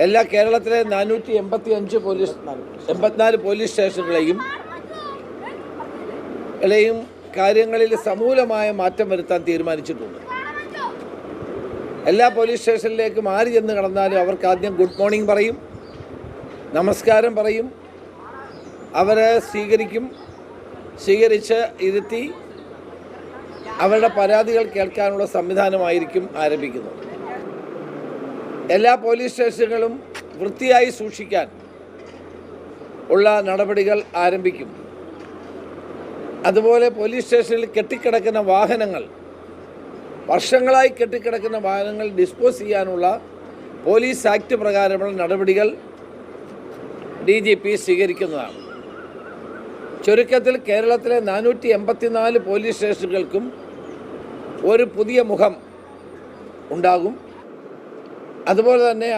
എല്ലാ കേരളത്തിലെ 484 പോലീസ് സ്റ്റേഷനുകളെയും കാര്യങ്ങളിൽ സമൂലമായ മാറ്റം വരുത്താൻ തീരുമാനിച്ചിട്ടുണ്ട്. എല്ലാ പോലീസ് സ്റ്റേഷനിലേക്കും ആര് ചെന്ന് കടന്നാലും അവർക്ക് ആദ്യം ഗുഡ് മോർണിംഗ് പറയും, നമസ്കാരം പറയും, അവരെ സ്വീകരിച്ച് ഇരുത്തി അവരുടെ പരാതികൾ കേൾക്കാനുള്ള സംവിധാനമായിരിക്കും ആരംഭിക്കുന്നത്. എല്ലാ പോലീസ് സ്റ്റേഷനുകളും വൃത്തിയായി സൂക്ഷിക്കാൻ ഉള്ള നടപടികൾ ആരംഭിക്കും. അതുപോലെ പോലീസ് സ്റ്റേഷനിൽ കെട്ടിക്കിടക്കുന്ന വാഹനങ്ങൾ, വർഷങ്ങളായി കെട്ടിക്കിടക്കുന്ന വാഹനങ്ങൾ ഡിസ്പോസ് ചെയ്യാനുള്ള പോലീസ് ആക്ട് പ്രകാരമുള്ള നടപടികൾ DGP സ്വീകരിക്കുന്നതാണ്. ചുരുക്കത്തിൽ കേരളത്തിലെ 484 പോലീസ് സ്റ്റേഷനുകൾക്കും ഒരു പുതിയ മുഖം ഉണ്ടാകും. അതുപോലെ തന്നെ